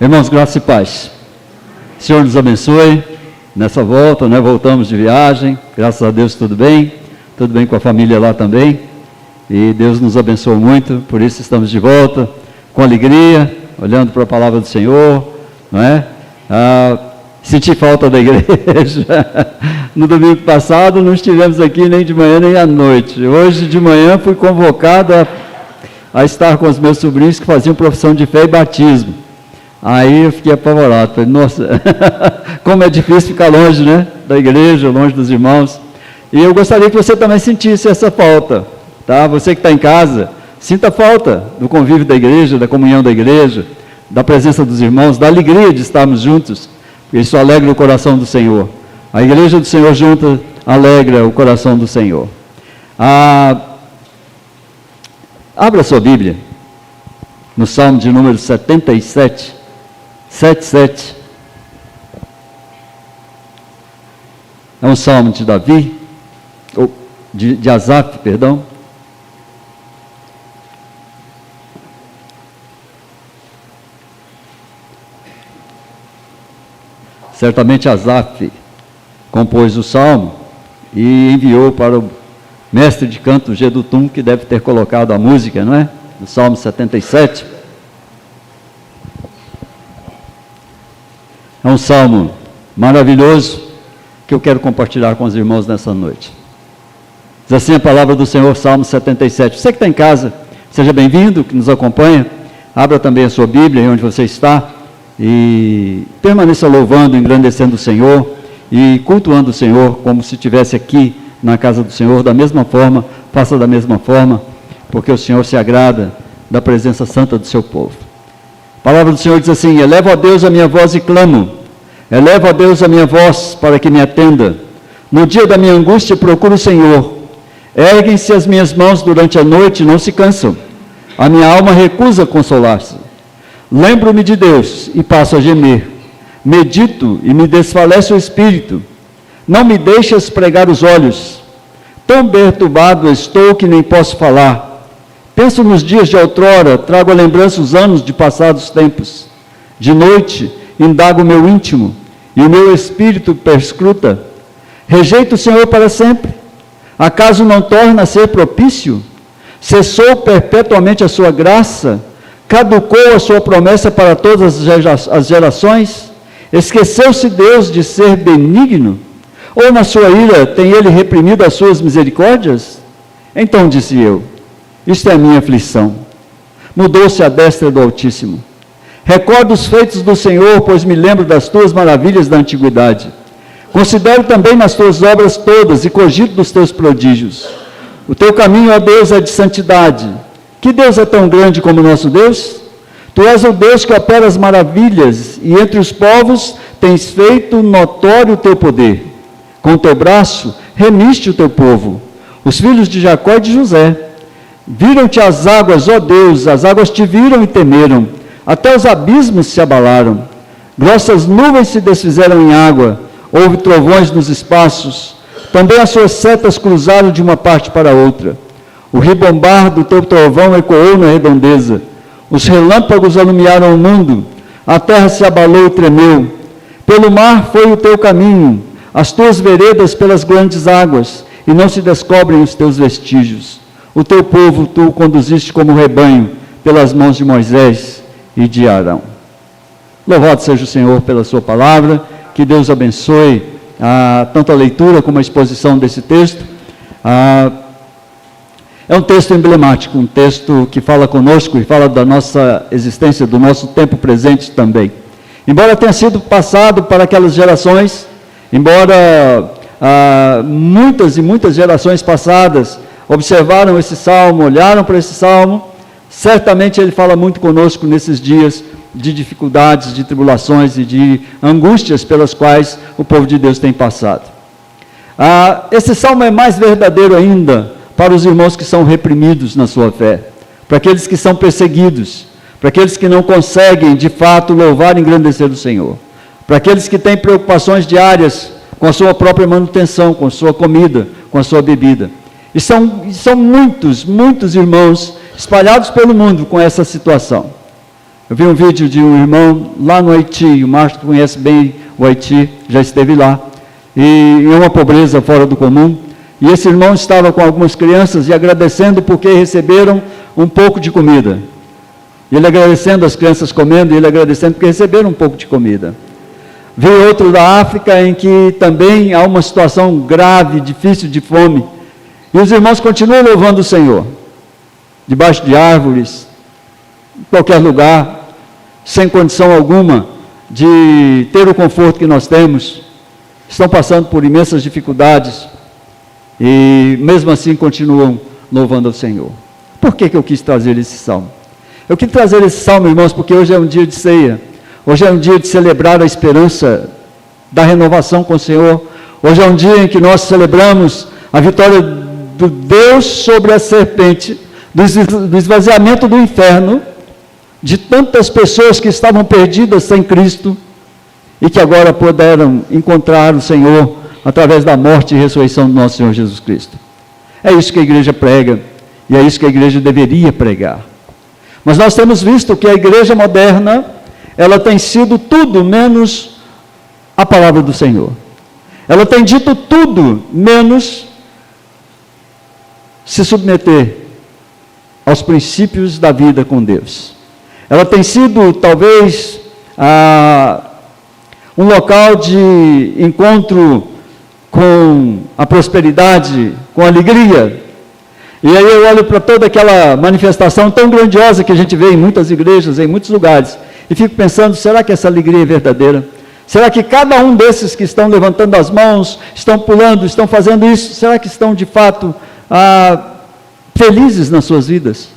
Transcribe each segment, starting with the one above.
Irmãos, graça e paz. O Senhor nos abençoe nessa volta, né? Voltamos de viagem, graças a Deus tudo bem com a família lá também, e Deus nos abençoou muito, por isso estamos de volta, com alegria, olhando para a palavra do Senhor, não é? Senti falta da igreja, no domingo passado não estivemos aqui nem de manhã nem à noite, hoje de manhã fui convocado a estar com os meus sobrinhos que faziam profissão de fé e batismo. Aí eu fiquei apavorado, falei, nossa, como é difícil ficar longe, né, da igreja, longe dos irmãos. E eu gostaria que você também sentisse essa falta, tá? Você que está em casa, sinta falta do convívio da igreja, da comunhão da igreja, da presença dos irmãos, da alegria de estarmos juntos. Isso alegra o coração do Senhor. A igreja do Senhor junta alegra o coração do Senhor. Abra sua Bíblia, no Salmo de número 77. 77. É um salmo de Davi, ou de Asaf, perdão. Certamente Asaf compôs o salmo e enviou para o mestre de canto Gedutum, que deve ter colocado a música, não é? No Salmo 77. É um salmo maravilhoso que eu quero compartilhar com os irmãos nessa noite. Diz assim a palavra do Senhor, Salmo 77. Você que está em casa, seja bem-vindo, que nos acompanha. Abra também a sua Bíblia, aí onde você está, e permaneça louvando, engrandecendo o Senhor e cultuando o Senhor como se estivesse aqui na casa do Senhor. Da mesma forma, faça da mesma forma, porque o Senhor se agrada da presença santa do seu povo. A palavra do Senhor diz assim: elevo a Deus a minha voz e clamo, elevo a Deus a minha voz para que me atenda. No dia da minha angústia procuro o Senhor. Erguem-se as minhas mãos durante a noite e não se cansam. A minha alma recusa consolar-se. Lembro-me de Deus e passo a gemer. Medito e me desfalece o espírito. Não me deixas pregar os olhos. Tão perturbado estou que nem posso falar. Penso nos dias de outrora, trago à lembrança os anos de passados tempos. De noite, indago o meu íntimo, e o meu espírito perscruta. Rejeito o Senhor para sempre. Acaso não torna a ser propício? Cessou perpetuamente a sua graça? Caducou a sua promessa para todas as gerações? Esqueceu-se Deus de ser benigno? Ou na sua ira tem ele reprimido as suas misericórdias? Então disse eu, isto é a minha aflição. Mudou-se a destra do Altíssimo. Recordo os feitos do Senhor, pois me lembro das tuas maravilhas da antiguidade. Considero também nas tuas obras todas e cogito dos teus prodígios. O teu caminho, ó Deus, é de santidade. Que Deus é tão grande como o nosso Deus? Tu és o Deus que opera as maravilhas, e entre os povos tens feito notório o teu poder. Com o teu braço remiste o teu povo, os filhos de Jacó e de José. Viram-te as águas, ó Deus, as águas te viram e temeram, até os abismos se abalaram. Grossas nuvens se desfizeram em água, houve trovões nos espaços, também as suas setas cruzaram de uma parte para outra. O ribombar do teu trovão ecoou na redondeza, os relâmpagos alumiaram o mundo, a terra se abalou e tremeu. Pelo mar foi o teu caminho, as tuas veredas pelas grandes águas, e não se descobrem os teus vestígios. O teu povo tu o conduziste como rebanho, pelas mãos de Moisés e de Arão. Louvado seja o Senhor pela sua palavra, que Deus abençoe tanto a leitura como a exposição desse texto. É um texto emblemático, um texto que fala conosco e fala da nossa existência, do nosso tempo presente também. Embora tenha sido passado para aquelas gerações, embora muitas e muitas gerações passadas observaram esse salmo, olharam para esse salmo, certamente ele fala muito conosco nesses dias de dificuldades, de tribulações e de angústias pelas quais o povo de Deus tem passado. Esse salmo é mais verdadeiro ainda para os irmãos que são reprimidos na sua fé, para aqueles que são perseguidos, para aqueles que não conseguem de fato louvar e engrandecer o Senhor, para aqueles que têm preocupações diárias com a sua própria manutenção, com a sua comida, com a sua bebida. E são muitos irmãos espalhados pelo mundo com essa situação. Eu vi um vídeo de um irmão lá no Haiti, o Márcio conhece bem o Haiti, já esteve lá, e é uma pobreza fora do comum, e esse irmão estava com algumas crianças e agradecendo porque receberam um pouco de comida. Ele agradecendo, as crianças comendo, e ele agradecendo porque receberam um pouco de comida. Vi outro da África em que também há uma situação grave, difícil de fome, e os irmãos continuam louvando o Senhor, debaixo de árvores, em qualquer lugar, sem condição alguma de ter o conforto que nós temos, estão passando por imensas dificuldades, e mesmo assim continuam louvando ao Senhor. Por que eu quis trazer esse salmo? Eu quis trazer esse salmo, irmãos, porque hoje é um dia de ceia, hoje é um dia de celebrar a esperança da renovação com o Senhor, hoje é um dia em que nós celebramos a vitória do Deus sobre a serpente, do esvaziamento do inferno, de tantas pessoas que estavam perdidas sem Cristo, e que agora puderam encontrar o Senhor através da morte e ressurreição do nosso Senhor Jesus Cristo. É isso que a igreja prega, e é isso que a igreja deveria pregar. Mas nós temos visto que a igreja moderna, ela tem sido tudo menos a palavra do Senhor. Ela tem dito tudo menos se submeter aos princípios da vida com Deus. Ela tem sido, talvez, um local de encontro com a prosperidade, com a alegria. E aí eu olho para toda aquela manifestação tão grandiosa que a gente vê em muitas igrejas, em muitos lugares, e fico pensando, será que essa alegria é verdadeira? Será que cada um desses que estão levantando as mãos, estão pulando, estão fazendo isso, será que estão de fato felizes nas suas vidas?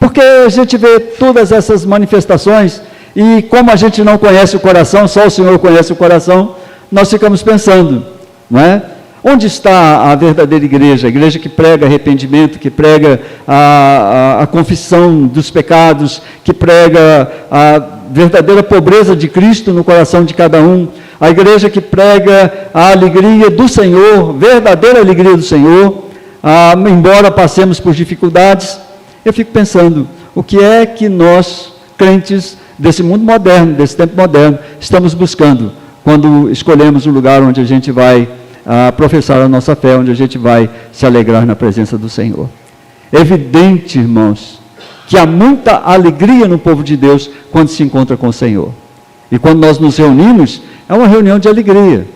Porque a gente vê todas essas manifestações, e como a gente não conhece o coração, só o Senhor conhece o coração, nós ficamos pensando, não é? Onde está a verdadeira igreja? A igreja que prega arrependimento, que prega a confissão dos pecados, que prega a verdadeira pobreza de Cristo no coração de cada um. A igreja que prega a alegria do Senhor, verdadeira alegria do Senhor, embora passemos por dificuldades. Eu fico pensando, o que é que nós, crentes desse mundo moderno, desse tempo moderno, estamos buscando quando escolhemos o lugar onde a gente vai professar a nossa fé, onde a gente vai se alegrar na presença do Senhor? É evidente, irmãos, que há muita alegria no povo de Deus quando se encontra com o Senhor. E quando nós nos reunimos, é uma reunião de alegria,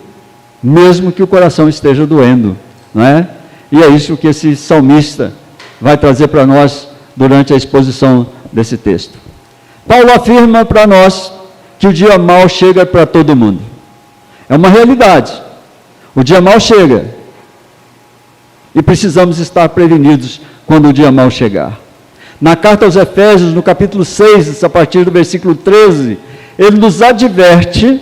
mesmo que o coração esteja doendo, não é? E é isso que esse salmista vai trazer para nós durante a exposição desse texto. Paulo afirma para nós que o dia mau chega para todo mundo. É uma realidade. O dia mau chega. E precisamos estar prevenidos quando o dia mau chegar. Na carta aos Efésios, no capítulo 6, a partir do versículo 13, ele nos adverte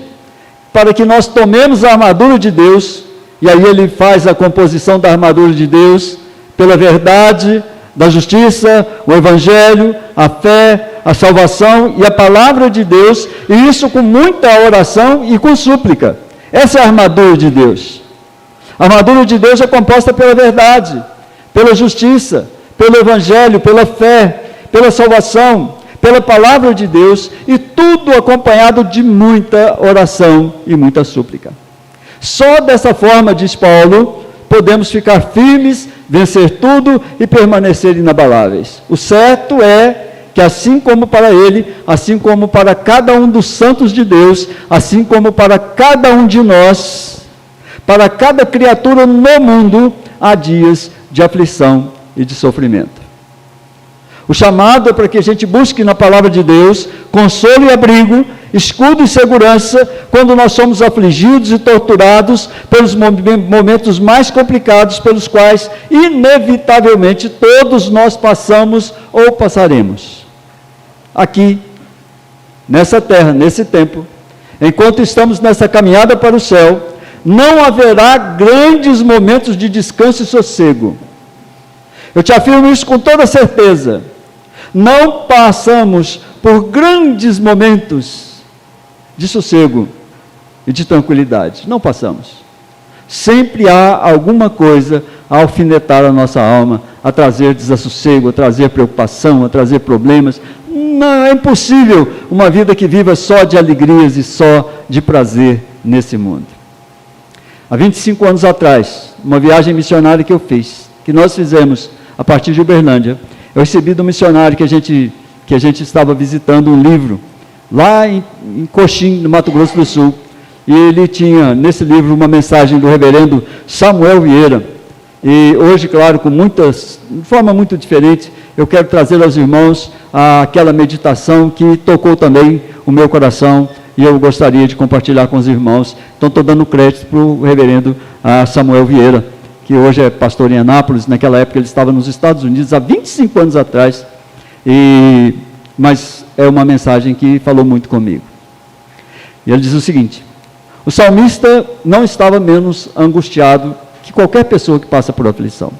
para que nós tomemos a armadura de Deus, e aí ele faz a composição da armadura de Deus pela verdade, da justiça, o evangelho, a fé, a salvação e a palavra de Deus, e isso com muita oração e com súplica. Essa é a armadura de Deus. A armadura de Deus é composta pela verdade, pela justiça, pelo evangelho, pela fé, pela salvação, pela palavra de Deus, e tudo acompanhado de muita oração e muita súplica. Só dessa forma, diz Paulo, podemos ficar firmes, vencer tudo e permanecer inabaláveis. O certo é que assim como para ele, assim como para cada um dos santos de Deus, assim como para cada um de nós, para cada criatura no mundo, há dias de aflição e de sofrimento. O chamado é para que a gente busque na palavra de Deus consolo e abrigo, escudo e segurança, quando nós somos afligidos e torturados pelos momentos mais complicados pelos quais, inevitavelmente, todos nós passamos ou passaremos. Aqui, nessa terra, nesse tempo, enquanto estamos nessa caminhada para o céu, não haverá grandes momentos de descanso e sossego. Eu te afirmo isso com toda certeza. Não passamos por grandes momentos de sossego e de tranquilidade. Não passamos. Sempre há alguma coisa a alfinetar a nossa alma, a trazer desassossego, a trazer preocupação, a trazer problemas. Não, é impossível uma vida que viva só de alegrias e só de prazer nesse mundo. Há 25 anos atrás, uma viagem missionária que eu fiz, que nós fizemos a partir de Uberlândia, eu recebi do missionário que a gente estava visitando um livro, lá em Coxim, no Mato Grosso do Sul, e ele tinha nesse livro uma mensagem do reverendo Samuel Vieira. E hoje, claro, de forma muito diferente, eu quero trazer aos irmãos aquela meditação que tocou também o meu coração e eu gostaria de compartilhar com os irmãos. Então, estou dando crédito para o reverendo Samuel Vieira, que hoje é pastor em Anápolis. Naquela época ele estava nos Estados Unidos, há 25 anos atrás, mas é uma mensagem que falou muito comigo. E ele diz o seguinte: o salmista não estava menos angustiado que qualquer pessoa que passa por aflição.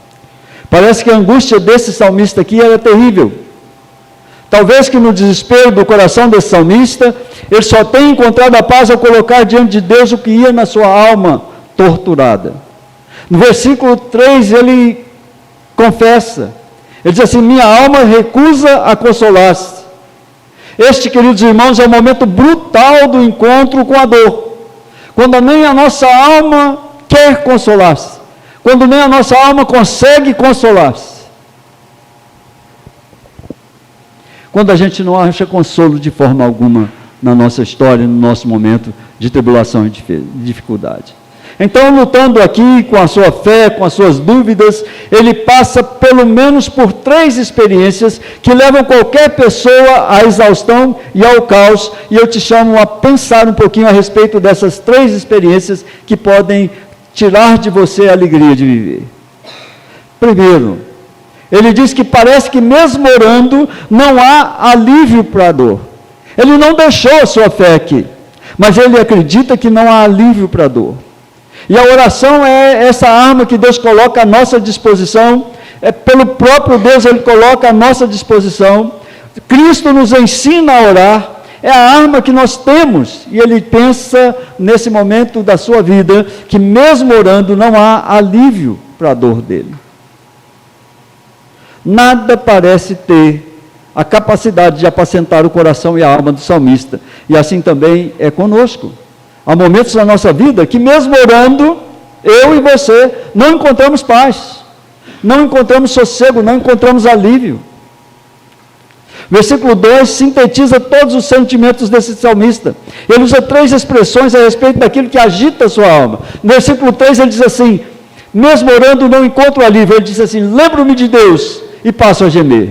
Parece que a angústia desse salmista aqui era terrível. Talvez que no desespero do coração desse salmista, ele só tenha encontrado a paz ao colocar diante de Deus o que ia na sua alma torturada. No versículo 3 ele confessa, ele diz assim: minha alma recusa a consolar-se. Este, queridos irmãos, é o momento brutal do encontro com a dor, quando nem a nossa alma quer consolar-se, quando nem a nossa alma consegue consolar-se, quando a gente não acha consolo de forma alguma na nossa história, no nosso momento de tribulação e de dificuldade. Então, lutando aqui com a sua fé, com as suas dúvidas, ele passa pelo menos por 3 experiências que levam qualquer pessoa à exaustão e ao caos, e eu te chamo a pensar um pouquinho a respeito dessas 3 experiências que podem tirar de você a alegria de viver. Primeiro, ele diz que parece que mesmo orando, não há alívio para a dor. Ele não deixou a sua fé aqui, mas ele acredita que não há alívio para a dor. E a oração é essa arma que Deus coloca à nossa disposição, pelo próprio Deus ele coloca à nossa disposição. Cristo nos ensina a orar, é a arma que nós temos, e ele pensa nesse momento da sua vida, que mesmo orando não há alívio para a dor dele. Nada parece ter a capacidade de apacentar o coração e a alma do salmista, e assim também é conosco. Há momentos na nossa vida que mesmo orando, eu e você não encontramos paz, não encontramos sossego, não encontramos alívio. Versículo 2 sintetiza todos os sentimentos desse salmista. Ele usa 3 expressões a respeito daquilo que agita a sua alma. No versículo 3 ele diz assim: mesmo orando não encontro alívio. Ele diz assim: lembro-me de Deus e passo a gemer.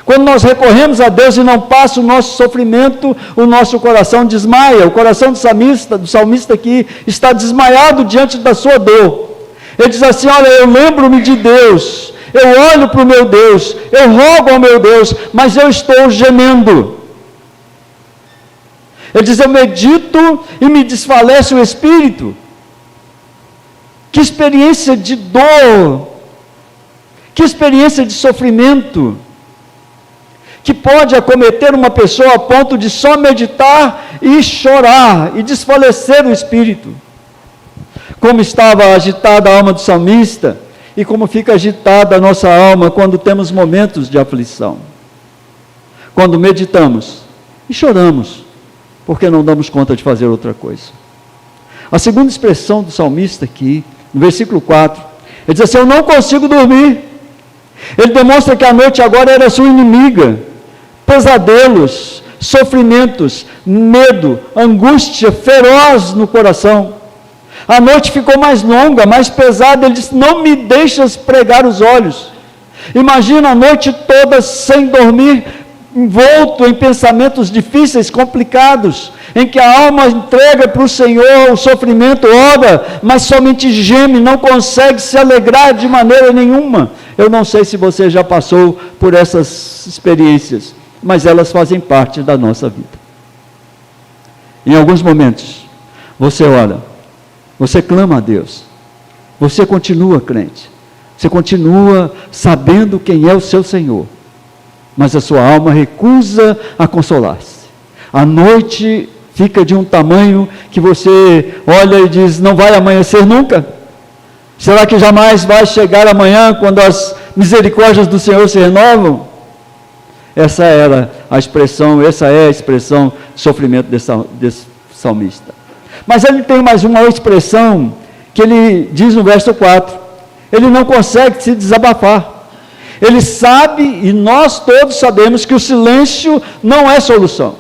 Quando nós recorremos a Deus e não passa o nosso sofrimento, o nosso coração desmaia. O coração do salmista aqui está desmaiado diante da sua dor. Ele diz assim: olha, eu lembro-me de Deus, eu olho para o meu Deus, eu rogo ao meu Deus, mas eu estou gemendo. Ele diz: eu medito e me desfalece o espírito. Que experiência de dor, que experiência de sofrimento, que pode acometer uma pessoa a ponto de só meditar e chorar e desfalecer o espírito. Como estava agitada a alma do salmista e como fica agitada a nossa alma quando temos momentos de aflição. Quando meditamos e choramos, porque não damos conta de fazer outra coisa. A segunda expressão do salmista aqui, no versículo 4, ele diz assim: eu não consigo dormir. Ele demonstra que a noite agora era sua inimiga. Pesadelos, sofrimentos, medo, angústia feroz no coração. A noite ficou mais longa, mais pesada. Ele disse: não me deixas pregar os olhos. Imagina a noite toda sem dormir, envolto em pensamentos difíceis, complicados, em que a alma entrega para o Senhor o sofrimento, ora, mas somente geme, não consegue se alegrar de maneira nenhuma. Eu não sei se você já passou por essas experiências, mas elas fazem parte da nossa vida. Em alguns momentos, você ora, você clama a Deus, você continua crente, você continua sabendo quem é o seu Senhor, mas a sua alma recusa a consolar-se. A noite fica de um tamanho que você olha e diz: não vai amanhecer nunca. Será que jamais vai chegar amanhã, quando as misericórdias do Senhor se renovam? Essa é a expressão de sofrimento desse salmista. Mas ele tem mais uma expressão, que ele diz no verso 4, ele não consegue se desabafar. Ele sabe, e nós todos sabemos, que o silêncio não é solução.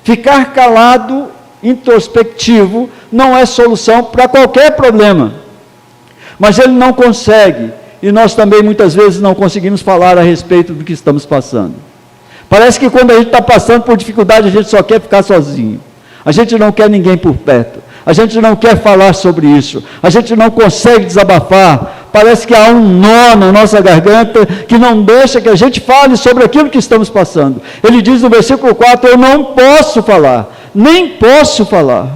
Ficar calado, introspectivo, não é solução para qualquer problema. Mas ele não consegue, e nós também muitas vezes não conseguimos falar a respeito do que estamos passando. Parece que quando a gente está passando por dificuldade, a gente só quer ficar sozinho. A gente não quer ninguém por perto. A gente não quer falar sobre isso. A gente não consegue desabafar. Parece que há um nó na nossa garganta que não deixa que a gente fale sobre aquilo que estamos passando. Ele diz no versículo 4, eu não posso falar, nem posso falar.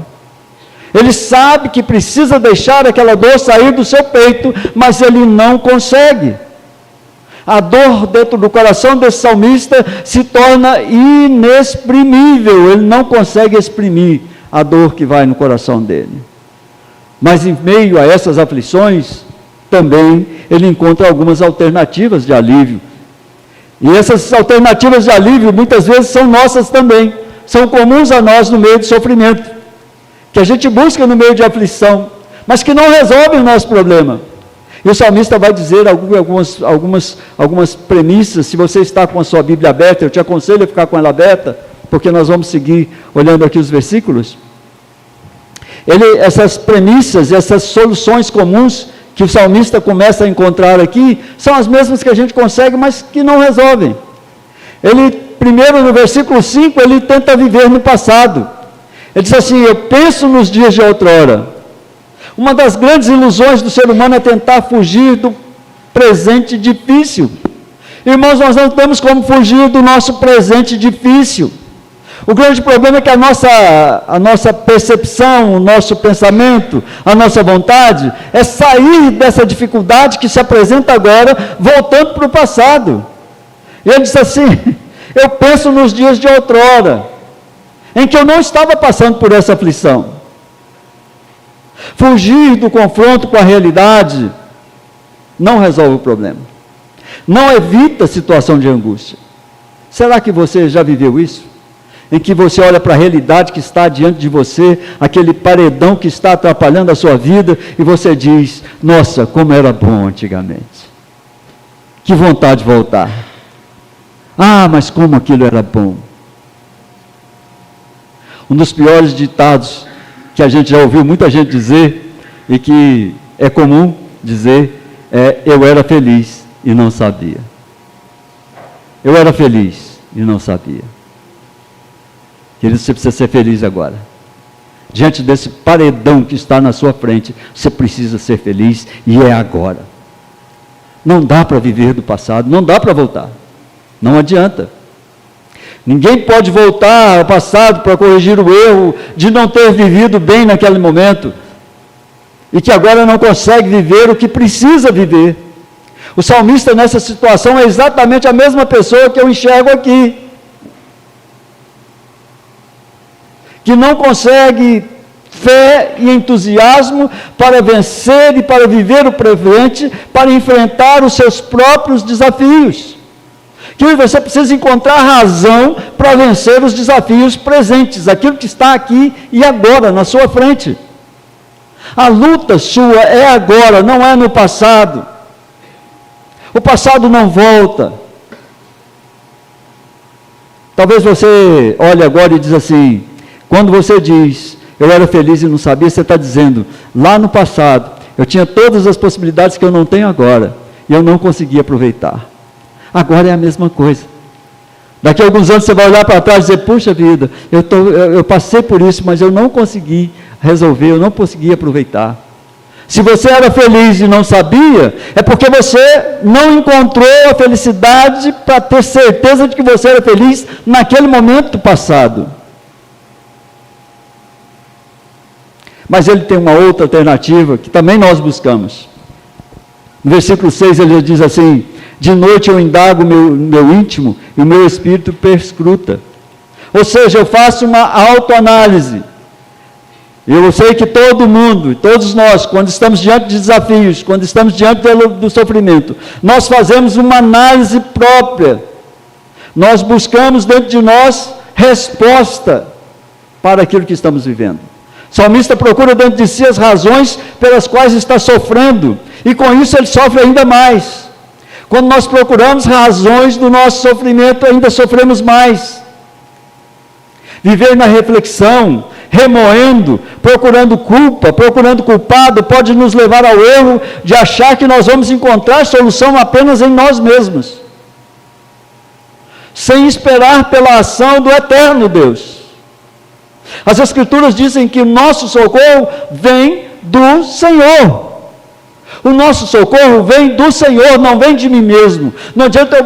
Ele sabe que precisa deixar aquela dor sair do seu peito, mas ele não consegue. A dor dentro do coração desse salmista se torna inexprimível. Ele não consegue exprimir a dor que vai no coração dele. Mas em meio a essas aflições, também ele encontra algumas alternativas de alívio. E essas alternativas de alívio muitas vezes são nossas também. São comuns a nós no meio de sofrimento, que a gente busca no meio de aflição, mas que não resolvem o nosso problema. E o salmista vai dizer algumas premissas. Se você está com a sua Bíblia aberta, eu te aconselho a ficar com ela aberta, porque nós vamos seguir olhando aqui os versículos. Essas premissas, essas soluções comuns que o salmista começa a encontrar aqui, são as mesmas que a gente consegue, mas que não resolvem. Primeiro no versículo 5, ele tenta viver no passado. Ele diz assim, eu penso nos dias de outrora. Uma das grandes ilusões do ser humano é tentar fugir do presente difícil. Irmãos, nós não temos como fugir do nosso presente difícil. O grande problema é que a nossa percepção, o nosso pensamento, a nossa vontade, é sair dessa dificuldade que se apresenta agora, voltando para o passado. E ele diz assim, eu penso nos dias de outrora, em que eu não estava passando por essa aflição. Fugir do confronto com a realidade não resolve o problema. Não evita a situação de angústia. Será que você já viveu isso? Em que você olha para a realidade que está diante de você, aquele paredão que está atrapalhando a sua vida, e você diz, nossa, como era bom antigamente. Que vontade de voltar. Ah, mas como aquilo era bom. Um dos piores ditados que a gente já ouviu muita gente dizer, e que é comum dizer, eu era feliz e não sabia. Eu era feliz e não sabia. Querido, você precisa ser feliz agora. Diante desse paredão que está na sua frente, você precisa ser feliz, e é agora. Não dá para viver do passado, não dá para voltar. Não adianta. Ninguém pode voltar ao passado para corrigir o erro de não ter vivido bem naquele momento, e que agora não consegue viver o que precisa viver. O salmista nessa situação é exatamente a mesma pessoa que eu enxergo aqui, que não consegue fé e entusiasmo para vencer e para viver o presente, para enfrentar os seus próprios desafios. Que você precisa encontrar razão para vencer os desafios presentes, aquilo que está aqui e agora, na sua frente. A luta sua é agora, não é no passado. O passado não volta. Talvez você olhe agora e diz assim, quando você diz, eu era feliz e não sabia, você está dizendo, lá no passado, eu tinha todas as possibilidades que eu não tenho agora, e eu não consegui aproveitar. Agora é a mesma coisa. Daqui a alguns anos você vai olhar para trás e dizer, puxa vida, eu passei por isso, mas eu não consegui resolver, eu não consegui aproveitar. Se você era feliz e não sabia, é porque você não encontrou a felicidade para ter certeza de que você era feliz naquele momento passado. Mas ele tem uma outra alternativa que também nós buscamos. No versículo 6 ele diz assim, de noite eu indago meu íntimo e o meu espírito perscruta. Ou seja, eu faço uma autoanálise. Eu sei que todo mundo, todos nós, quando estamos diante de desafios, quando estamos diante do sofrimento, nós fazemos uma análise própria. Nós buscamos dentro de nós resposta para aquilo que estamos vivendo. O salmista procura dentro de si as razões pelas quais está sofrendo, e com isso ele sofre ainda mais. Quando nós procuramos razões do nosso sofrimento, ainda sofremos mais. Viver na reflexão, remoendo, procurando culpa, procurando culpado, pode nos levar ao erro de achar que nós vamos encontrar solução apenas em nós mesmos, sem esperar pela ação do eterno Deus. As Escrituras dizem que o nosso socorro vem do Senhor. O nosso socorro vem do Senhor, não vem de mim mesmo. Não adianta eu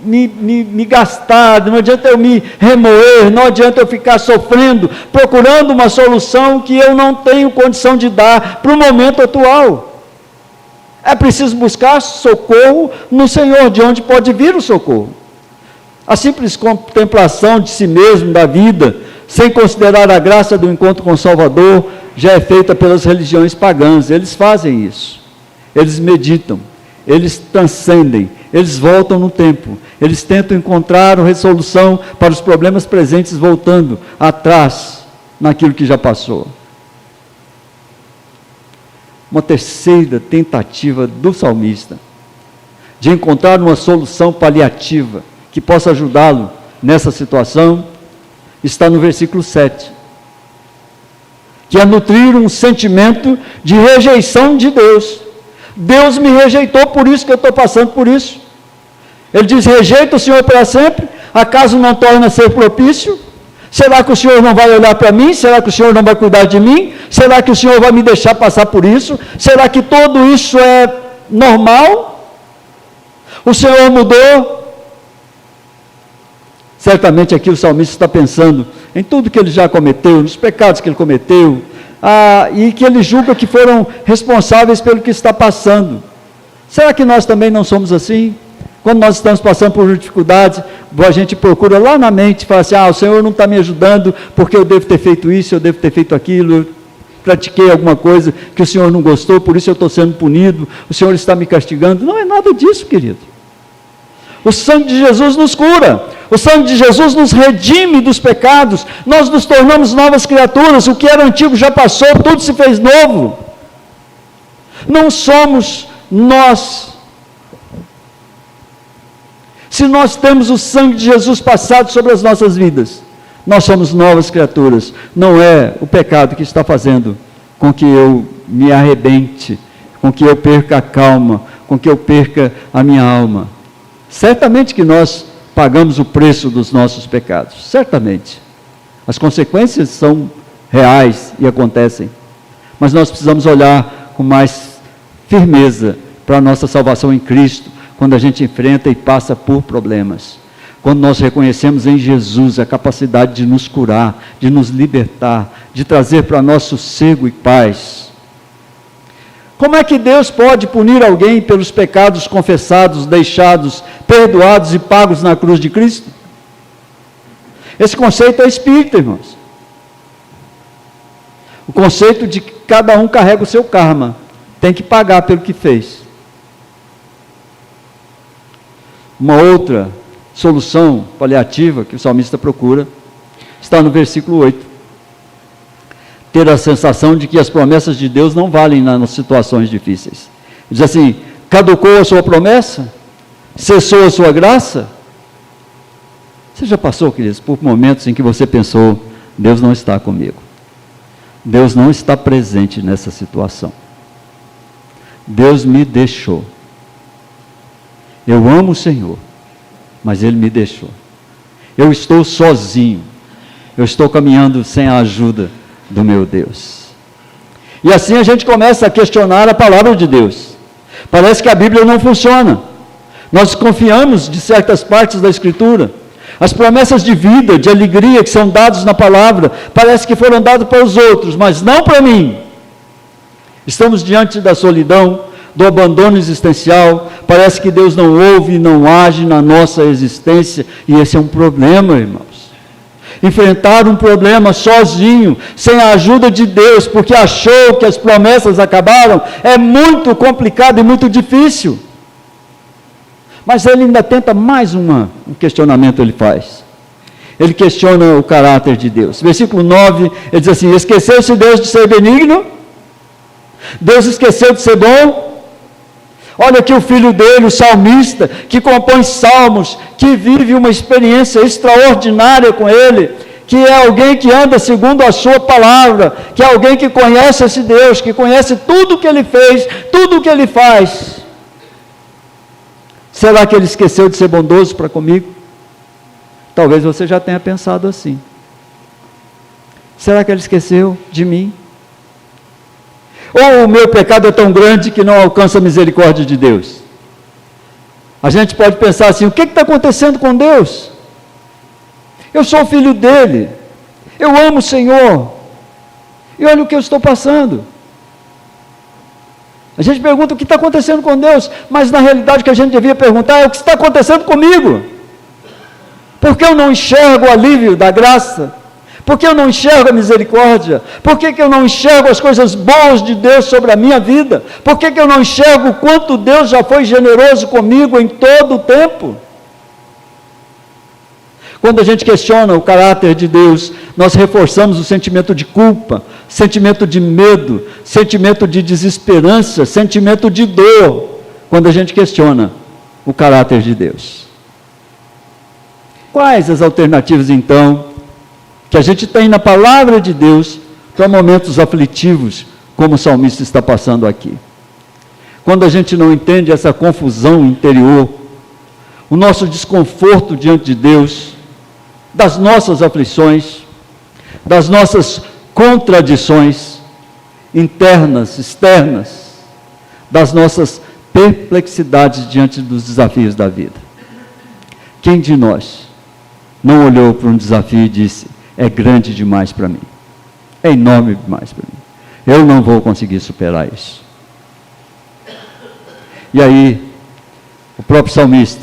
me gastar, não adianta eu me remoer, não adianta eu ficar sofrendo, procurando uma solução que eu não tenho condição de dar para o momento atual. É preciso buscar socorro no Senhor, de onde pode vir o socorro. A simples contemplação de si mesmo, da vida, sem considerar a graça do encontro com o Salvador, já é feita pelas religiões pagãs. Eles fazem isso, eles meditam, eles transcendem, eles voltam no tempo, eles tentam encontrar uma resolução para os problemas presentes, voltando atrás naquilo que já passou. Uma terceira tentativa do salmista de encontrar uma solução paliativa que possa ajudá-lo nessa situação está no versículo 7, que é nutrir um sentimento de rejeição de Deus. Deus me rejeitou, por isso que eu estou passando por isso. Ele diz: rejeita o Senhor para sempre? Acaso não torna a ser propício? Será que o Senhor não vai olhar para mim? Será que o Senhor não vai cuidar de mim? Será que o Senhor vai me deixar passar por isso? Será que tudo isso é normal? O Senhor mudou? Certamente aqui o salmista está pensando em tudo que ele já cometeu, nos pecados que ele cometeu, e que ele julga que foram responsáveis pelo que está passando. Será que nós também não somos assim? Quando nós estamos passando por dificuldades, a gente procura lá na mente, fala assim: o Senhor não está me ajudando, porque eu devo ter feito isso, eu devo ter feito aquilo, eu pratiquei alguma coisa que o Senhor não gostou, por isso eu estou sendo punido, o Senhor está me castigando. Não é nada disso, querido. O sangue de Jesus nos cura, o sangue de Jesus nos redime dos pecados, nós nos tornamos novas criaturas, o que era antigo já passou, tudo se fez novo. Não somos nós. Se nós temos o sangue de Jesus passado sobre as nossas vidas, nós somos novas criaturas. Não é o pecado que está fazendo com que eu me arrebente, com que eu perca a calma, com que eu perca a minha alma. Certamente que nós pagamos o preço dos nossos pecados, certamente. As consequências são reais e acontecem, mas nós precisamos olhar com mais firmeza para a nossa salvação em Cristo, quando a gente enfrenta e passa por problemas. Quando nós reconhecemos em Jesus a capacidade de nos curar, de nos libertar, de trazer para nós sossego e paz. Como é que Deus pode punir alguém pelos pecados confessados, deixados, perdoados e pagos na cruz de Cristo? Esse conceito é espírita, irmãos. O conceito de que cada um carrega o seu karma, tem que pagar pelo que fez. Uma outra solução paliativa que o salmista procura está no versículo 8. Ter a sensação de que as promessas de Deus não valem nas situações difíceis. Diz assim: caducou a sua promessa? Cessou a sua graça? Você já passou, queridos, por momentos em que você pensou: Deus não está comigo, Deus não está presente nessa situação, Deus me deixou, eu amo o Senhor, mas Ele me deixou, eu estou sozinho, eu estou caminhando sem a ajuda do meu Deus. E assim a gente começa a questionar a palavra de Deus. Parece que a Bíblia não funciona. Nós desconfiamos de certas partes da Escritura. As promessas de vida, de alegria que são dadas na palavra, parece que foram dadas para os outros, mas não para mim. Estamos diante da solidão, do abandono existencial. Parece que Deus não ouve, não age na nossa existência, e esse é um problema, irmãos. enfrentar um problema sozinho, sem a ajuda de Deus, porque achou que as promessas acabaram, é muito complicado e muito difícil. Mas ele ainda tenta mais um questionamento ele faz. Ele questiona o caráter de Deus. Versículo 9, ele diz assim: esqueceu-se Deus de ser benigno? Deus esqueceu de ser bom? Olha aqui o filho dele, o salmista, que compõe salmos, que vive uma experiência extraordinária com ele, que é alguém que anda segundo a sua palavra, que é alguém que conhece esse Deus, que conhece tudo o que ele fez, tudo o que ele faz. Será que ele esqueceu de ser bondoso para comigo? Talvez você já tenha pensado assim. Será que ele esqueceu de mim? Ou o meu pecado é tão grande que não alcança a misericórdia de Deus? A gente pode pensar assim: o que está acontecendo com Deus? Eu sou filho dele, eu amo o Senhor, e olha o que eu estou passando. A gente pergunta o que está acontecendo com Deus, mas na realidade o que a gente devia perguntar é: o que está acontecendo comigo? Por que eu não enxergo o alívio da graça? Por que eu não enxergo a misericórdia? Por que eu não enxergo as coisas boas de Deus sobre a minha vida? Por que eu não enxergo o quanto Deus já foi generoso comigo em todo o tempo? Quando a gente questiona o caráter de Deus, nós reforçamos o sentimento de culpa, sentimento de medo, sentimento de desesperança, sentimento de dor, quando a gente questiona o caráter de Deus. Quais as alternativas, então, que a gente tem na palavra de Deus para momentos aflitivos, como o salmista está passando aqui? Quando a gente não entende essa confusão interior, o nosso desconforto diante de Deus, das nossas aflições, das nossas contradições internas, externas, das nossas perplexidades diante dos desafios da vida. Quem de nós não olhou para um desafio e disse: é grande demais para mim, é enorme demais para mim, eu não vou conseguir superar isso? E aí, o próprio salmista,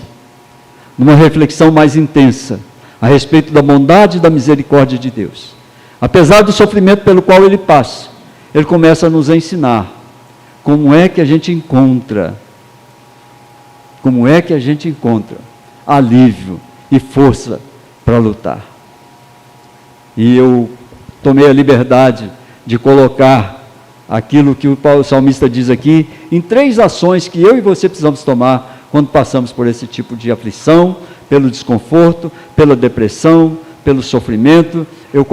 numa reflexão mais intensa a respeito da bondade e da misericórdia de Deus, apesar do sofrimento pelo qual ele passa, ele começa a nos ensinar como é que a gente encontra alívio e força para lutar. E eu tomei a liberdade de colocar aquilo que o salmista diz aqui em 3 ações que eu e você precisamos tomar quando passamos por esse tipo de aflição, pelo desconforto, pela depressão, pelo sofrimento. Eu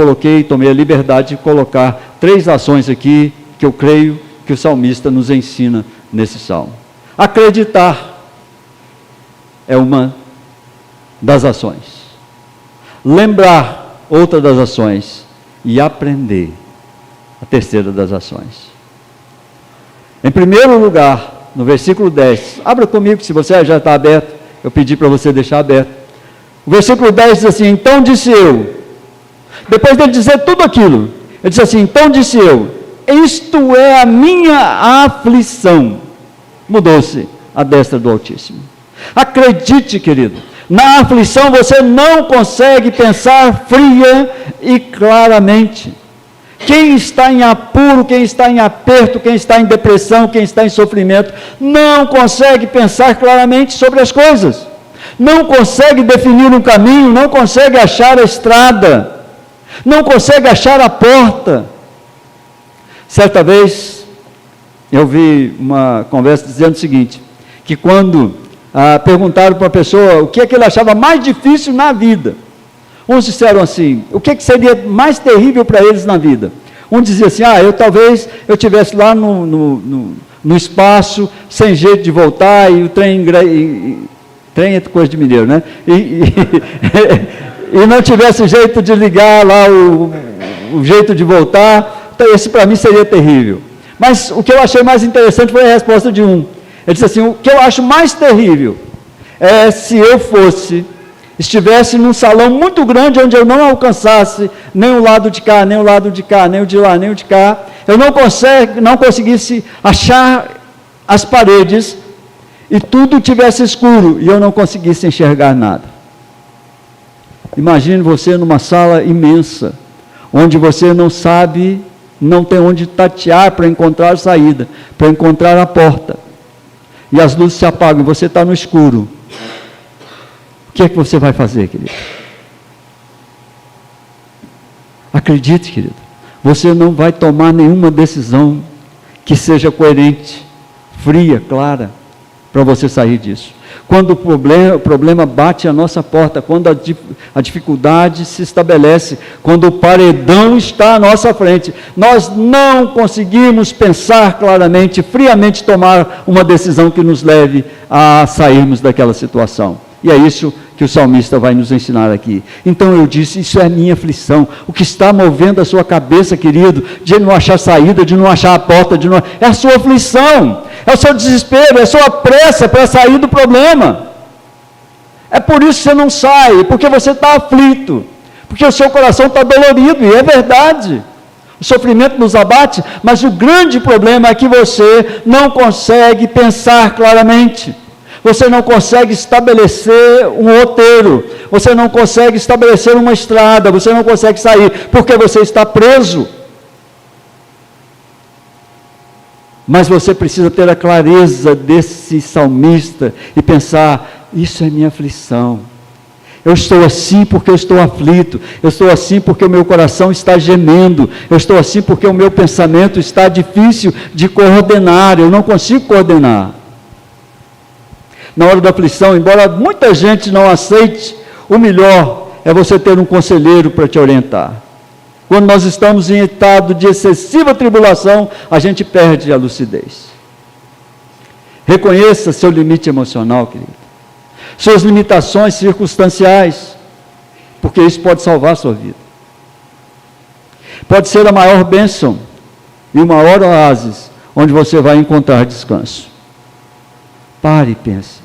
tomei a liberdade de colocar 3 ações aqui que eu creio que o salmista nos ensina nesse salmo. Acreditar é uma das ações. Lembrar, outra das ações. E aprender, a terceira das ações. Em primeiro lugar, no versículo 10, abra comigo, se você já está aberto, eu pedi para você deixar aberto. O versículo 10 diz assim: então disse eu, depois dele dizer tudo aquilo, ele diz assim: então disse eu, isto é a minha aflição. Mudou-se a destra do Altíssimo. Acredite, querido, na aflição você não consegue pensar fria e claramente. Quem está em apuro, quem está em aperto, quem está em depressão, quem está em sofrimento, não consegue pensar claramente sobre as coisas, não consegue definir um caminho, não consegue achar a estrada, não consegue achar a porta. Certa vez, eu vi uma conversa dizendo o seguinte, que quando perguntaram para a pessoa o que é que ele achava mais difícil na vida, uns disseram assim, o que seria mais terrível para eles na vida? Um dizia assim, talvez eu estivesse lá no espaço, sem jeito de voltar, e o trem é coisa de mineiro, né? E não tivesse jeito de ligar lá, o jeito de voltar. Então, esse para mim seria terrível. Mas o que eu achei mais interessante foi a resposta de um. Ele disse assim, o que eu acho mais terrível é se eu estivesse num salão muito grande, onde eu não alcançasse nem o lado de cá, nem o lado de cá, nem o de lá, nem o de cá, eu não conseguisse achar as paredes, e tudo tivesse escuro, e eu não conseguisse enxergar nada. Imagine você numa sala imensa, onde você não sabe, não tem onde tatear para encontrar a saída, para encontrar a porta. E as luzes se apagam e você está no escuro. O que é que você vai fazer, querido? Acredite, querido, você não vai tomar nenhuma decisão que seja coerente, fria, clara, para você sair disso. Quando o problema bate à nossa porta, quando a dificuldade se estabelece, quando o paredão está à nossa frente, nós não conseguimos pensar claramente, friamente tomar uma decisão que nos leve a sairmos daquela situação. E é isso que o salmista vai nos ensinar aqui. Então eu disse, isso é a minha aflição. O que está movendo a sua cabeça, querido, de não achar saída, de não achar a porta, é a sua aflição, é o seu desespero, é a sua pressa para sair do problema. É por isso que você não sai, porque você está aflito, porque o seu coração está dolorido, e é verdade. O sofrimento nos abate, mas o grande problema é que você não consegue pensar claramente. Você não consegue estabelecer um roteiro, você não consegue estabelecer uma estrada, você não consegue sair, porque você está preso. Mas você precisa ter a clareza desse salmista e pensar, isso é minha aflição. Eu estou assim porque eu estou aflito, eu estou assim porque o meu coração está gemendo, eu estou assim porque o meu pensamento está difícil de coordenar, eu não consigo coordenar. Na hora da aflição, embora muita gente não aceite, o melhor é você ter um conselheiro para te orientar. Quando nós estamos em estado de excessiva tribulação, a gente perde a lucidez. Reconheça seu limite emocional, querido. Suas limitações circunstanciais, porque isso pode salvar a sua vida. Pode ser a maior bênção e o maior oásis onde você vai encontrar descanso. Pare e pense.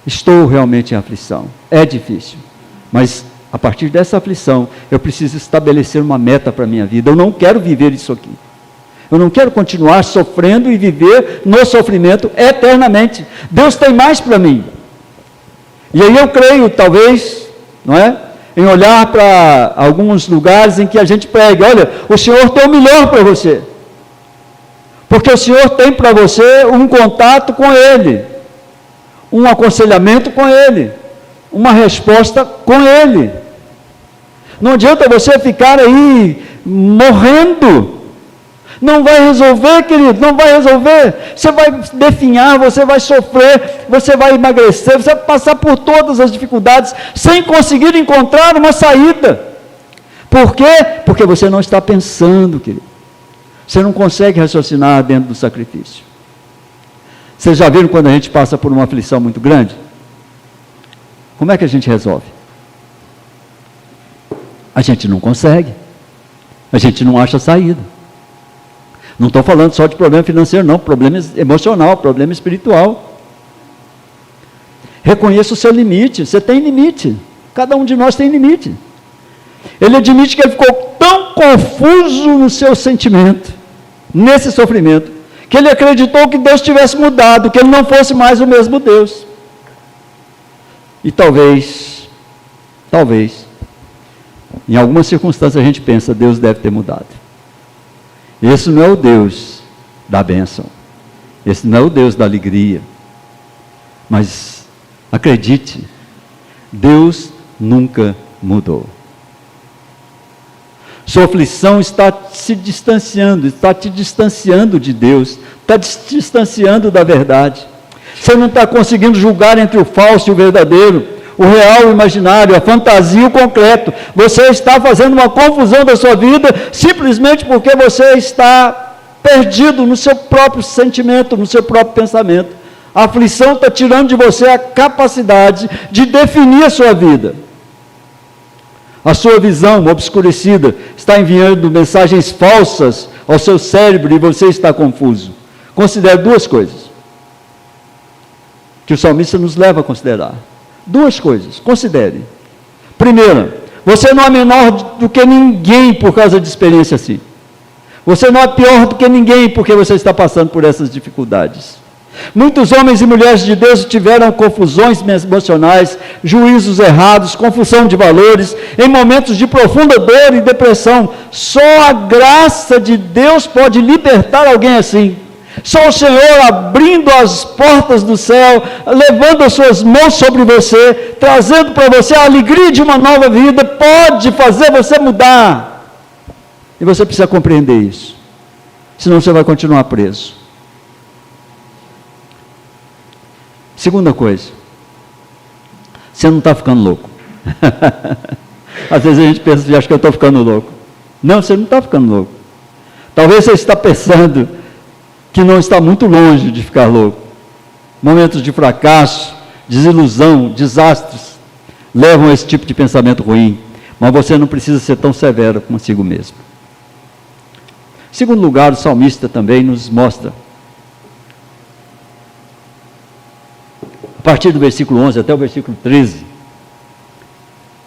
Estou realmente em aflição. É difícil, mas a partir dessa aflição, eu preciso estabelecer uma meta para a minha vida. Eu não quero viver isso aqui. Eu não quero continuar sofrendo e viver no sofrimento eternamente. Deus tem mais para mim. E aí eu creio, talvez, não é? Em olhar para alguns lugares em que a gente prega, olha, o Senhor tem o melhor para você. Porque o Senhor tem para você um contato com Ele, um aconselhamento com Ele, uma resposta com Ele. Não adianta você ficar aí morrendo. Não vai resolver, querido, não vai resolver. Você vai definhar, você vai sofrer, você vai emagrecer, você vai passar por todas as dificuldades sem conseguir encontrar uma saída. Por quê? Porque você não está pensando, querido. Você não consegue raciocinar dentro do sacrifício. Vocês já viram quando a gente passa por uma aflição muito grande? Como é que a gente resolve? A gente não consegue. A gente não acha saída. Não estou falando só de problema financeiro, não. Problema emocional, problema espiritual. Reconheça o seu limite. Você tem limite. Cada um de nós tem limite. Ele admite que ele ficou tão confuso no seu sentimento, nesse sofrimento, que ele acreditou que Deus tivesse mudado, que ele não fosse mais o mesmo Deus. E talvez, em algumas circunstâncias a gente pensa, Deus deve ter mudado. Esse não é o Deus da bênção, esse não é o Deus da alegria. Mas, acredite, Deus nunca mudou. Sua aflição está se distanciando, está te distanciando de Deus, está te distanciando da verdade. Você não está conseguindo julgar entre o falso e o verdadeiro, o real e o imaginário, a fantasia e o concreto. Você está fazendo uma confusão da sua vida, simplesmente porque você está perdido no seu próprio sentimento, no seu próprio pensamento. A aflição está tirando de você a capacidade de definir a sua vida. A sua visão obscurecida está enviando mensagens falsas ao seu cérebro e você está confuso. Considere duas coisas que o salmista nos leva a considerar. Duas coisas, considere. Primeira, você não é menor do que ninguém por causa de experiência assim. Você não é pior do que ninguém porque você está passando por essas dificuldades. Muitos homens e mulheres de Deus tiveram confusões emocionais, juízos errados, confusão de valores, em momentos de profunda dor e depressão. Só a graça de Deus pode libertar alguém assim. Só o Senhor abrindo as portas do céu, levando as suas mãos sobre você, trazendo para você a alegria de uma nova vida, pode fazer você mudar. E você precisa compreender isso. Senão você vai continuar preso. Segunda coisa, você não está ficando louco. Às vezes a gente pensa, acho que eu estou ficando louco. Não, você não está ficando louco. Talvez você está pensando que não está muito longe de ficar louco. Momentos de fracasso, desilusão, desastres, levam a esse tipo de pensamento ruim. Mas você não precisa ser tão severo consigo mesmo. Em segundo lugar, o salmista também nos mostra, a partir do versículo 11 até o versículo 13,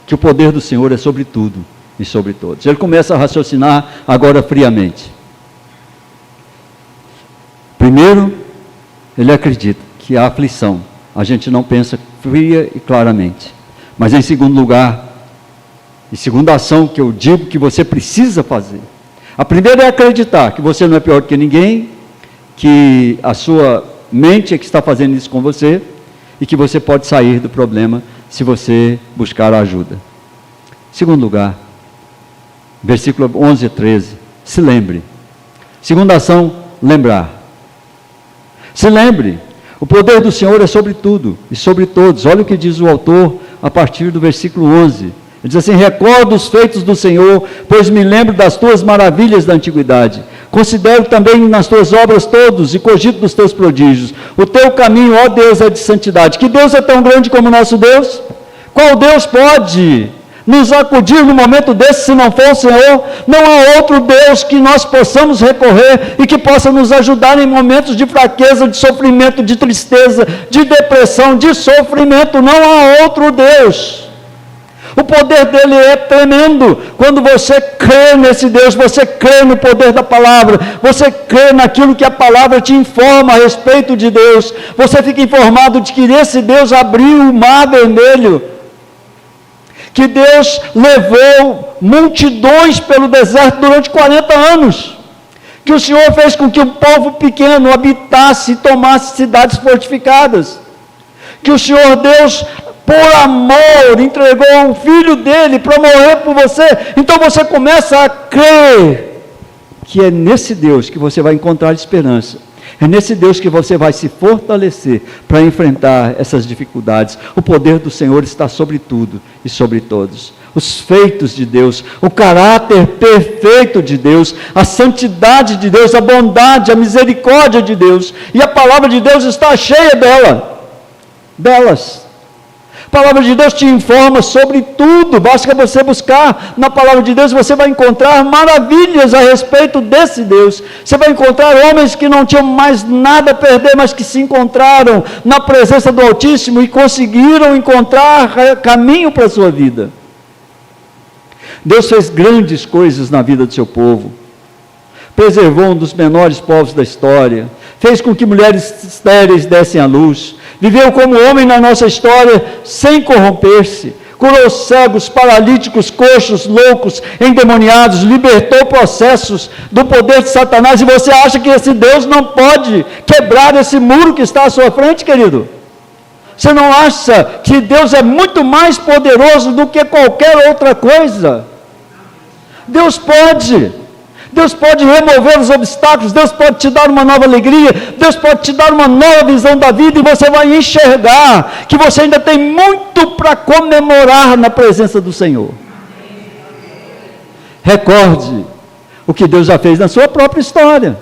que o poder do Senhor é sobre tudo e sobre todos. Ele começa a raciocinar agora friamente. Primeiro, ele acredita que a aflição, a gente não pensa fria e claramente. Mas em segundo lugar, e segunda ação que eu digo que você precisa fazer, a primeira é acreditar que você não é pior do que ninguém, que a sua mente é que está fazendo isso com você, e que você pode sair do problema se você buscar ajuda. Segundo lugar, versículo 11 e 13, se lembre. Segunda ação, lembrar. Se lembre, o poder do Senhor é sobre tudo e sobre todos. Olha o que diz o autor a partir do versículo 11. Ele diz assim: recordo os feitos do Senhor, pois me lembro das tuas maravilhas da antiguidade. Considero também nas tuas obras todos e cogito dos teus prodígios. O teu caminho, ó Deus, é de santidade. Que Deus é tão grande como o nosso Deus? Qual Deus pode nos acudir no momento desse, se não for o Senhor? Não há outro Deus que nós possamos recorrer e que possa nos ajudar em momentos de fraqueza, de sofrimento, de tristeza, de depressão, de sofrimento. Não há outro Deus. O poder dele é tremendo. Quando você crê nesse Deus, você crê no poder da palavra, você crê naquilo que a palavra te informa a respeito de Deus, você fica informado de que esse Deus abriu o mar vermelho, que Deus levou multidões pelo deserto durante 40 anos, que o Senhor fez com que um povo pequeno habitasse e tomasse cidades fortificadas, que o Senhor Deus, por amor, entregou o filho dele para morrer por você. Então você começa a crer que é nesse Deus que você vai encontrar esperança, é nesse Deus que você vai se fortalecer para enfrentar essas dificuldades. O poder do Senhor está sobre tudo e sobre todos. Os feitos de Deus, o caráter perfeito de Deus, a santidade de Deus, a bondade, a misericórdia de Deus, e a palavra de Deus está cheia delas. A palavra de Deus te informa sobre tudo. Basta você buscar na palavra de Deus, você vai encontrar maravilhas a respeito desse Deus. Você vai encontrar homens que não tinham mais nada a perder, mas que se encontraram na presença do Altíssimo e conseguiram encontrar caminho para a sua vida. Deus fez grandes coisas na vida do seu povo. Preservou um dos menores povos da história, fez com que mulheres estéreis dessem à luz, viveu como homem na nossa história sem corromper-se, curou cegos, paralíticos, coxos, loucos, endemoniados, libertou processos do poder de Satanás. E você acha que esse Deus não pode quebrar esse muro que está à sua frente, querido? Você não acha que Deus é muito mais poderoso do que qualquer outra coisa? Deus pode. Deus pode remover os obstáculos, Deus pode te dar uma nova alegria, Deus pode te dar uma nova visão da vida, e você vai enxergar que você ainda tem muito para comemorar na presença do Senhor. Recorde o que Deus já fez na sua própria história,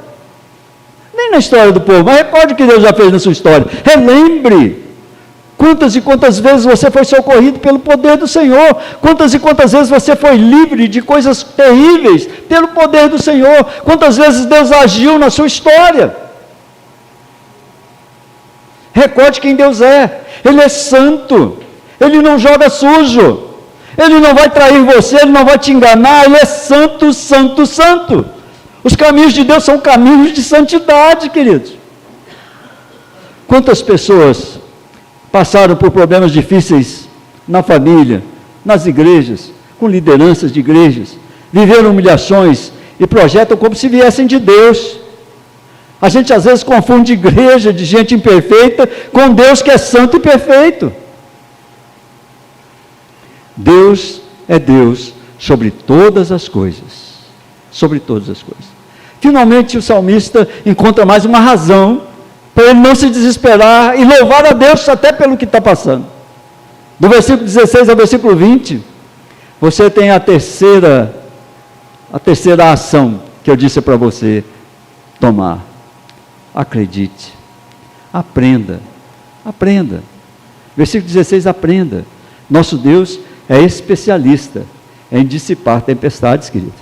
nem na história do povo, mas recorde o que Deus já fez na sua história. Relembre quantas e quantas vezes você foi socorrido pelo poder do Senhor, quantas e quantas vezes você foi livre de coisas terríveis pelo poder do Senhor, quantas vezes Deus agiu na sua história. Recorde quem Deus é. Ele é santo, Ele não joga sujo, Ele não vai trair você, Ele não vai te enganar. Ele é santo, santo, santo. Os caminhos de Deus são caminhos de santidade, queridos. Quantas pessoas passaram por problemas difíceis na família, nas igrejas, com lideranças de igrejas, viveram humilhações e projetam como se viessem de Deus. A gente às vezes confunde igreja de gente imperfeita com Deus que é santo e perfeito. Deus é Deus sobre todas as coisas. Sobre todas as coisas. Finalmente o salmista encontra mais uma razão para ele não se desesperar e louvar a Deus até pelo que está passando. Do versículo 16 ao versículo 20, você tem a terceira ação que eu disse para você tomar. Acredite, aprenda. Versículo 16, aprenda. Nosso Deus é especialista em dissipar tempestades, querido.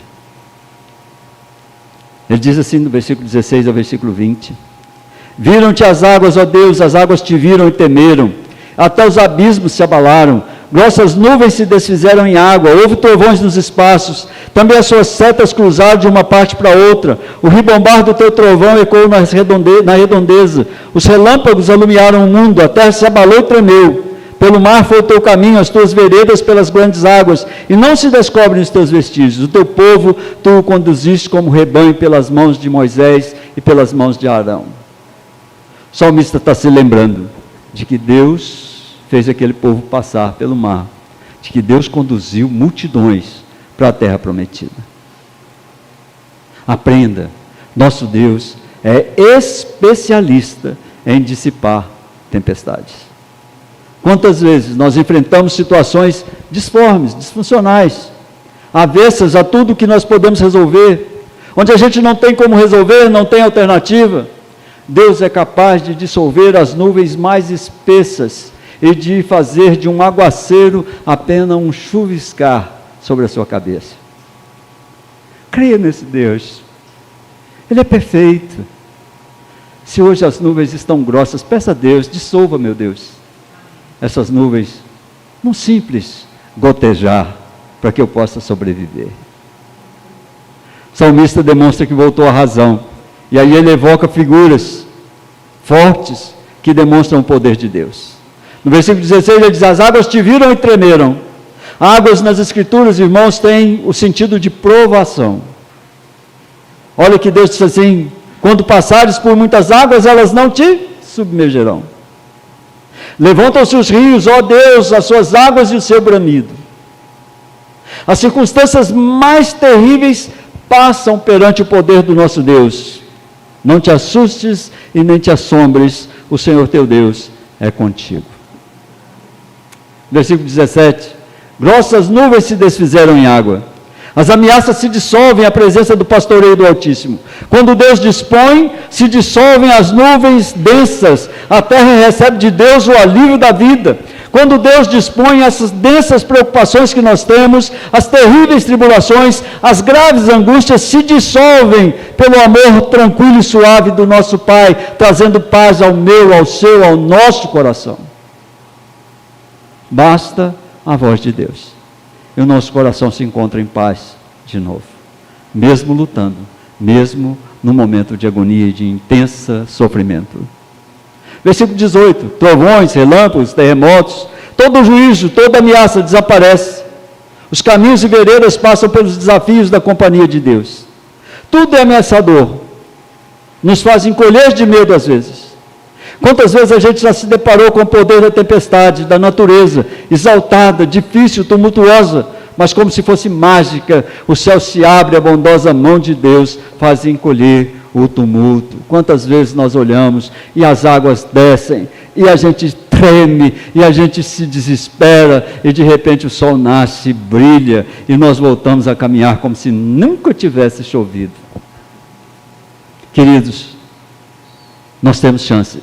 Ele diz assim no versículo 16 ao versículo 20: viram-te as águas, ó Deus, as águas te viram e temeram, até os abismos se abalaram, grossas nuvens se desfizeram em água, houve trovões nos espaços, também as suas setas cruzaram de uma parte para outra, o ribombar do teu trovão ecoou na redondeza, os relâmpagos alumiaram o mundo, a terra se abalou e tremeu, pelo mar foi o teu caminho, as tuas veredas pelas grandes águas, e não se descobrem os teus vestígios, o teu povo tu o conduziste como rebanho pelas mãos de Moisés e pelas mãos de Arão. O salmista está se lembrando de que Deus fez aquele povo passar pelo mar, de que Deus conduziu multidões para a terra prometida. Aprenda, nosso Deus é especialista em dissipar tempestades. Quantas vezes nós enfrentamos situações disformes, disfuncionais, avessas a tudo que nós podemos resolver, onde a gente não tem como resolver, não tem alternativa. Deus é capaz de dissolver as nuvens mais espessas e de fazer de um aguaceiro apenas um chuviscar sobre a sua cabeça. Creia nesse Deus. Ele é perfeito. Se hoje as nuvens estão grossas, peça a Deus, dissolva, meu Deus, essas nuvens num simples gotejar, para que eu possa sobreviver. O salmista demonstra que voltou à razão, e aí ele evoca figuras fortes que demonstram o poder de Deus. No versículo 16 ele diz: as águas te viram e tremeram. Águas nas escrituras, irmãos, tem o sentido de provação. Olha que Deus diz assim: quando passares por muitas águas, elas não te submergerão. Levantam-se os rios, ó Deus, as suas águas e o seu bramido. As circunstâncias mais terríveis passam perante o poder do nosso Deus. Não te assustes e nem te assombres, o Senhor teu Deus é contigo. Versículo 17: grossas nuvens se desfizeram em água, as ameaças se dissolvem à presença do pastoreio do Altíssimo. Quando Deus dispõe, se dissolvem as nuvens densas, a terra recebe de Deus o alívio da vida. Quando Deus dispõe, essas densas preocupações que nós temos, as terríveis tribulações, as graves angústias se dissolvem pelo amor tranquilo e suave do nosso Pai, trazendo paz ao meu, ao seu, ao nosso coração. Basta a voz de Deus, e o nosso coração se encontra em paz de novo, mesmo lutando, mesmo no momento de agonia e de intenso sofrimento. Versículo 18: trovões, relâmpagos, terremotos, todo juízo, toda ameaça desaparece. Os caminhos e veredas passam pelos desafios da companhia de Deus. Tudo é ameaçador, nos faz encolher de medo às vezes. Quantas vezes a gente já se deparou com o poder da tempestade, da natureza, exaltada, difícil, tumultuosa, mas como se fosse mágica, o céu se abre, a bondosa mão de Deus faz encolher o tumulto. Quantas vezes nós olhamos e as águas descem, e a gente treme, e a gente se desespera, e de repente o sol nasce, brilha, e nós voltamos a caminhar como se nunca tivesse chovido. Queridos, nós temos chance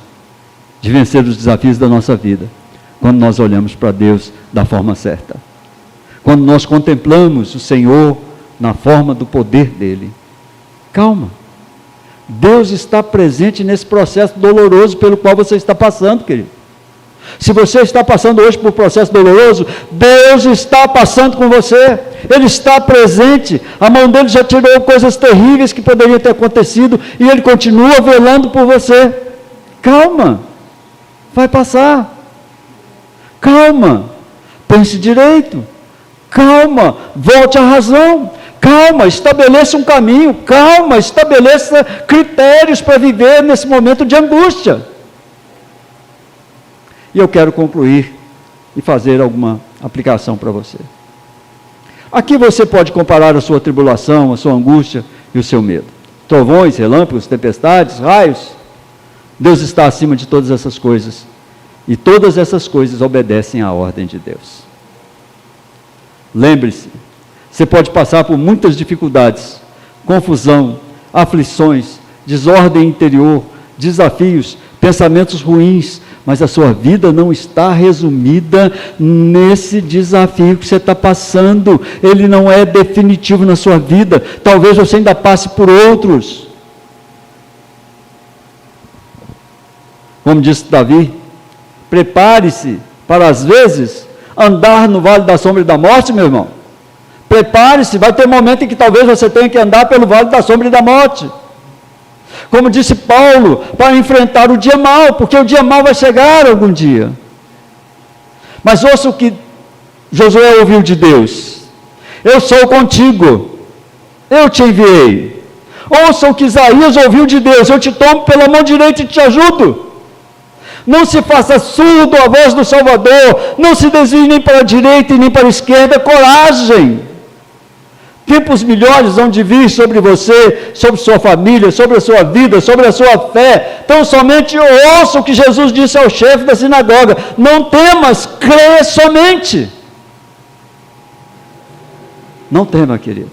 de vencer os desafios da nossa vida, quando nós olhamos para Deus da forma certa, quando nós contemplamos o Senhor na forma do poder dEle. Calma, Deus está presente nesse processo doloroso pelo qual você está passando, querido. Se você está passando hoje por um processo doloroso, Deus está passando com você, Ele está presente, a mão dEle já tirou coisas terríveis que poderiam ter acontecido, e Ele continua velando por você. Calma, vai passar. Calma, pense direito. Calma, volte à razão. Calma, estabeleça um caminho. Calma, estabeleça critérios para viver nesse momento de angústia. E eu quero concluir e fazer alguma aplicação para você. Aqui você pode comparar a sua tribulação, a sua angústia e o seu medo. Trovões, relâmpagos, tempestades, raios. Deus está acima de todas essas coisas. E todas essas coisas obedecem à ordem de Deus. Lembre-se, você pode passar por muitas dificuldades, confusão, aflições, desordem interior, desafios, pensamentos ruins, mas a sua vida não está resumida nesse desafio que você está passando. Ele não é definitivo na sua vida. Talvez você ainda passe por outros. Como disse Davi, prepare-se para, às vezes, andar no vale da sombra e da morte, meu irmão. Prepare-se, vai ter momento em que talvez você tenha que andar pelo vale da sombra e da morte. Como disse Paulo, para enfrentar o dia mau, porque o dia mau vai chegar algum dia. Mas ouça o que Josué ouviu de Deus: eu sou contigo, eu te enviei. Ouça o que Isaías ouviu de Deus: eu te tomo pela mão direita e te ajudo. Não se faça surdo à voz do Salvador, não se desvie nem para a direita e nem para a esquerda. Coragem! Tempos melhores vão de vir sobre você, sobre sua família, sobre a sua vida, sobre a sua fé. Então somente ouça o que Jesus disse ao chefe da sinagoga: não temas, crê somente. Não tema, querido.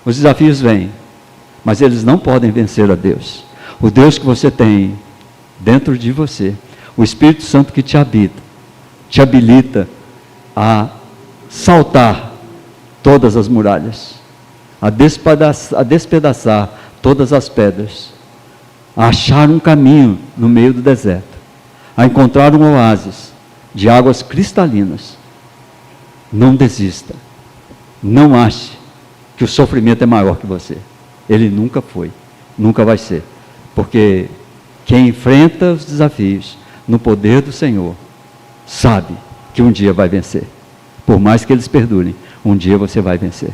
Os desafios vêm, mas eles não podem vencer a Deus. O Deus que você tem dentro de você, o Espírito Santo que te habita, te habilita a saltar todas as muralhas, a despedaçar todas as pedras, a achar um caminho no meio do deserto, a encontrar um oásis de águas cristalinas. Não desista, não ache que o sofrimento é maior que você. Ele nunca foi, nunca vai ser, porque quem enfrenta os desafios no poder do Senhor sabe que um dia vai vencer. Por mais que eles perdurem, um dia você vai vencer.